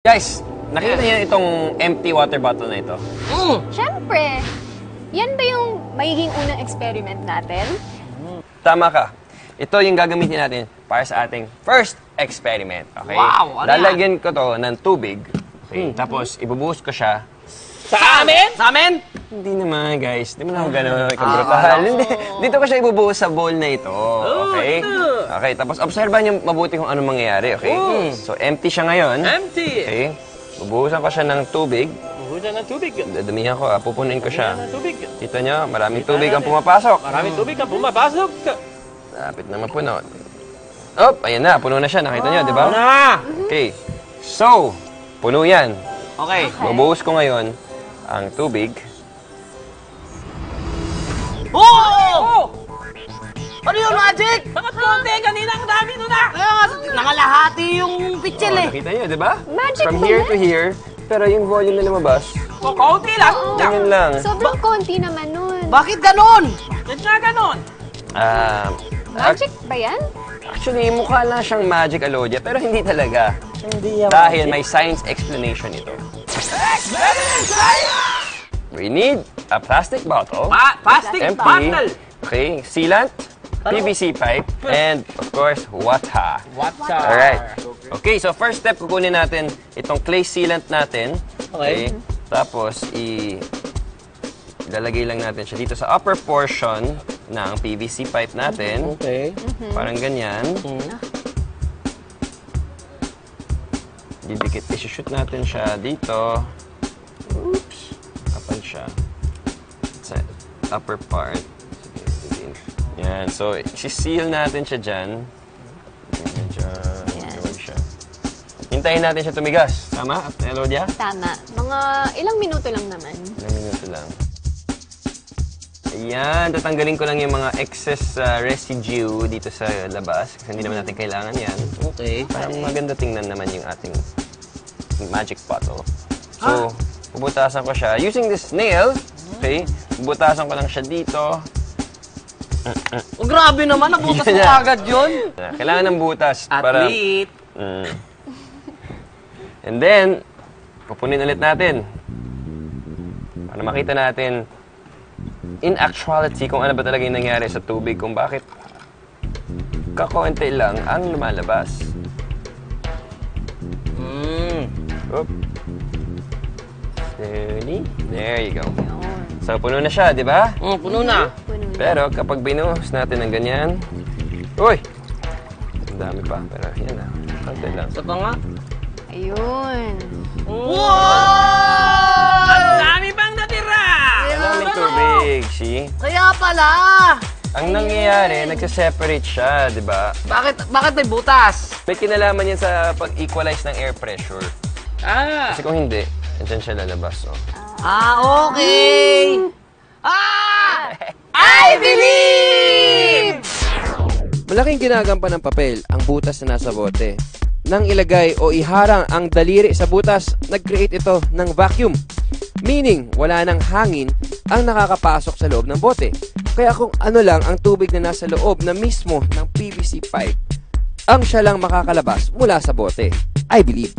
Guys, nakita niyo itong empty water bottle na ito? Siyempre. Yan ba yung magiging unang experiment natin? Tama ka. Ito yung gagamitin natin para sa ating first experiment. Okay? Wow! Ano Lalagyan ko to ng tubig. Okay? Tapos, ibubuhos ko siya. Sa amin? Sa amin? Hindi naman, guys. Hindi mo na ako gano'n kabrutal. Hindi. Dito ko siya ibubuhos sa bowl na ito. Okay? Okay, tapos obserbahan niyo mabuti kung anong mangyayari. Okay? So, empty siya ngayon. Empty! Okay? Bubuhusan ko siya ng tubig. Buhusan ng tubig. Dadamihan ko, pupunin ko siya. Buhusan ng tubig. Kita niyo, maraming tubig ang pumapasok. Maraming tubig ang pumapasok. Lapit na mapuno. Oh, ayan na. Puno na siya. Nakita niyo, di ba? Na! Okay. So, puno yan. Okay. Bubuhos ko ngayon ang tubig. Oh! Ano yung magic? Bakit konti? Kanina ang dami nun na! Kaya nga, nangalahati yung pitchel Oh, eh. nakita niyo, di ba? Magic From ba here yan? to here. Pero yung volume na lumabas, So, konti lang. ganyan lang. Sobrang konti naman nun. Bakit ganon? Bakit nga ganon? Magic ba yan? Actually, mukha lang siyang magic alodia, pero hindi talaga. Hindi yan. Dahil may science explanation ito. We need a plastic bottle. Plastic Empty. bottle. Okay, sealant, PVC pipe, and of course, water. What's Alright. Okay, so first step, kukunin natin itong clay sealant natin. Okay. Tapos, ilalagay lang natin siya dito sa upper portion ng PVC pipe natin. Okay. Parang ganyan. Didikit, isushoot natin siya dito. Oops. Kapal siya. Sa upper part. Yan. So, isi-seal natin siya dyan. Dyan. Gawin siya. Hintayin natin siya tumigas. Tama, Elodia? Tama. Mga ilang minuto lang naman. Ilang minuto lang. Ayan, tatanggalin ko lang yung mga excess residue dito sa labas kasi hindi naman natin kailangan yan. Okay. Parang maganda tingnan naman yung ating magic bottle. So, bubutasan ko siya. Using this nail, okay, bubutasan ko lang siya dito. Oh, grabe naman. Nabutas mo Yeah. agad yun. Kailangan ng butas para... Athlete. And then, pupunin ulit natin. Para makita natin in actuality kung ano ba talaga yung nangyari sa tubig, kung bakit kakaunti lang ang lumalabas. Oop. Slowly. There you go. So, puno na siya, di ba? Puno na. Pero kapag binuhos natin ng ganyan, uy! Ang dami pa, pero yan na. Konti lang. Isa pa nga. Ayun. Wow! Ang dami pang natira! Ang daming tubig, see? Kaya pala! Ang nangyayari, nagsa-separate siya, di ba? Bakit may butas? May kinalaman yan sa pag-equalize ng air pressure. Kasi kung hindi, andyan siya lalabas, oh. Okay! I believe! Malaking ginagampan ng papel ang butas na nasa bote. Nang ilagay o iharang ang daliri sa butas, nag-create ito ng vacuum. Meaning, wala nang hangin ang nakakapasok sa loob ng bote. Kaya kung ano lang ang tubig na nasa loob na mismo ng PVC pipe, ang siya lang makakalabas mula sa bote. I believe.